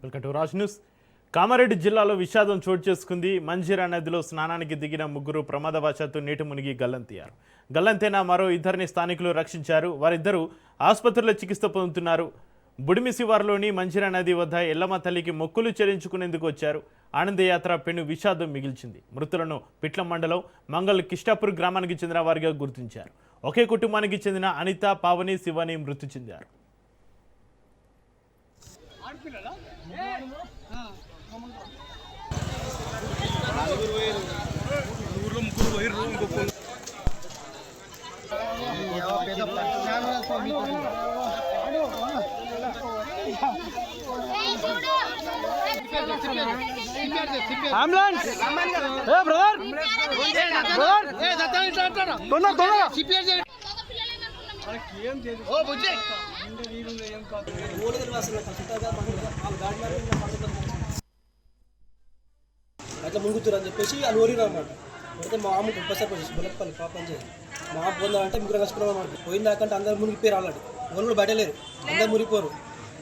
Welcome to Raj news. Kamareddy జిల్లాలో విషాదం చోటు చేసుకుంది. మంజీరా నదిలో స్నానానికి దిగిన ముగ్గురు ప్రమాదవశాత్తు నీటి మునిగి గల్లంతయ్యారు. గల్లంతైన మరో ఇద్దరిని స్థానికులు రక్షించారు. వారిద్దరూ ఆసుపత్రిలో చికిత్స పొందుతున్నారు. బుడిమి శివారులోని మంజీరా నది వద్ద ఎల్లమ్మ తల్లికి మొక్కులు చెల్లించుకునేందుకు వచ్చారు. ఆనందయాత్ర పెను విషాదం మిగిల్చింది. మృతులను పిట్ల మండలం మంగళ కిష్టాపూర్ గ్రామానికి చెందిన వారిగా గుర్తించారు. ఒకే కుటుంబానికి చెందిన అనిత, పావని, శివాని మృతి చెందారు. అంబులెన్స్ ఏ బ్రదర్ తొందర ఓ బుజ్జి అట్లా మునుగుతురు అని చెప్పేసి వాళ్ళు ఓరిరు అనమాట. అయితే మా అమ్మ గొప్పసారి బొలప్పల్లి పాపం చేయాలి. మా అమ్మ పోందామంటే ముగ్గురు కలుసుకున్నాం అనమాట. పోయిందాకంటే అందరు మునిగిపోయారు. ఆల్రెడీ ఓళ్ళు కూడా బయటలేరు, అందరు మునిగిపోరు.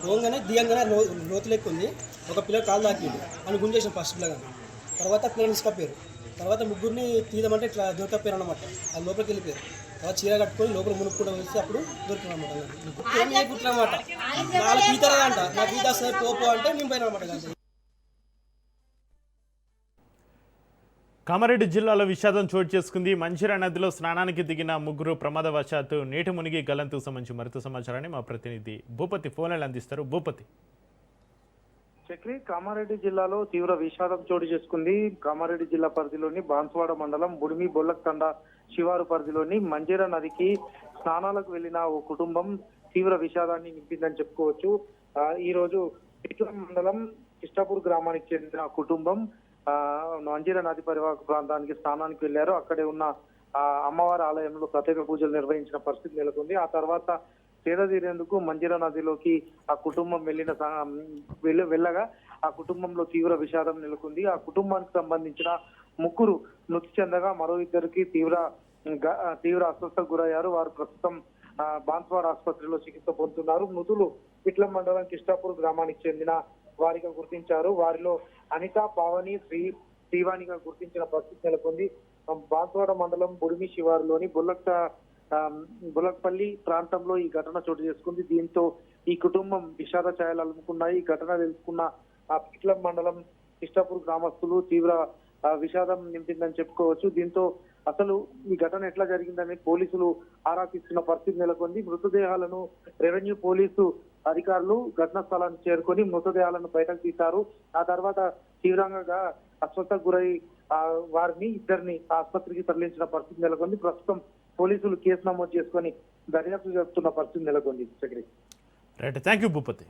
పోగానే దియంగానే లోతులు ఎక్కువ ఉంది. ఒక పిల్లలు కాలు తాకిండు అని గుంజేసాం ఫస్ట్ పిల్లగా. తర్వాత పిల్లలు తీసుకపోయారు. తర్వాత ముగ్గురిని తీయమంటే ఇట్లా దొరకపోయారు అనమాట. అది లోపలికి వెళ్ళిపోయారు. తర్వాత చీర కట్టుకొని లోపల మునుక్కుండా వచ్చి అప్పుడు దొరికిన అనమాట. పుట్టినమాట వాళ్ళకి ఈత రాదంట. నాకు ఈత వస్తుంది పోపో అంటే నేను పోయిన అనమాట. కామారెడ్డి జిల్లాలో విషాదం చోటు చేసుకుంది. మంజీరా నదిలో స్నానానికి దిగిన ముగ్గురు ప్రమాదవశాత్తు నీటి మునిగి గల్లంతుకు సంబంధించి మరింత సమాచారాన్ని మా ప్రతినిధి భూపతి ఫోన్లను అందిస్తారు. భూపతి. చక్రి, కామారెడ్డి జిల్లాలో తీవ్ర విషాదం చోటు చేసుకుంది. కామారెడ్డి జిల్లా పరిధిలోని బాన్స్వాడ మండలం బుడిమి బొల్లకండ శివారు పరిధిలోని మంజీరా నదికి స్నానాలకు వెళ్లిన ఓ కుటుంబం తీవ్ర విషాదాన్ని నింపిందని చెప్పుకోవచ్చు. ఈ రోజు పిట్ల మండలం కిష్టాపూర్ గ్రామానికి చెందిన కుటుంబం మంజీరా నది పరివాహక ప్రాంతానికి స్నానానికి వెళ్లారు. అక్కడే ఉన్న అమ్మవారి ఆలయంలో ప్రత్యేక పూజలు నిర్వహించిన పరిస్థితి నెలకొంది. ఆ తర్వాత సేద తీరేందుకు మంజీరా నదిలోకి ఆ కుటుంబం వెళ్ళగా ఆ కుటుంబంలో తీవ్ర విషాదం నెలకొంది. ఆ కుటుంబానికి సంబంధించిన ముగ్గురు మృతి చెందగా మరో ఇద్దరికి తీవ్ర అస్వస్థకు గురయ్యారు. వారు ప్రస్తుతం బాన్స్వాడ ఆసుపత్రిలో చికిత్స పొందుతున్నారు. మృతులు పిట్ల మండలం కిష్టాపూర్ గ్రామానికి చెందిన వారిగా గుర్తించారు. వారిలో అనిత, పావని, శ్రీవాణిగా గుర్తించిన పరిస్థితి నెలకొంది. బాన్స్వాడ మండలం బుడిమి శివారులోని బుల్లక్పల్లి ప్రాంతంలో ఈ ఘటన చోటు చేసుకుంది. దీంతో ఈ కుటుంబం విషాద ఛాయలు అలుముకున్నాయి. ఈ ఘటన తెలుసుకున్న ఆ పిట్ల మండలం కిష్టాపూర్ గ్రామస్తులు తీవ్ర విషాదం నింపిందని చెప్పుకోవచ్చు. దీంతో అసలు ఈ ఘటన ఎట్లా జరిగిందని పోలీసులు ఆరా తీస్తున్న పరిస్థితి నెలకొంది. మృతదేహాలను రెవెన్యూ పోలీసు అధికారులు ఘటనా స్థలానికి చేరుకొని మృతదేహాలను బయటకు తీశారు. ఆ తర్వాత తీవ్రంగా అస్వస్థకు గురై వారిని ఇద్దరిని ఆసుపత్రికి తరలించిన పరిస్థితి నెలకొంది. ప్రస్తుతం పోలీసులు కేసు నమోదు చేసుకొని దర్యాప్తు జరుపుతున్న పరిస్థితి నెలకొంది. Right, thank you Bhupathi.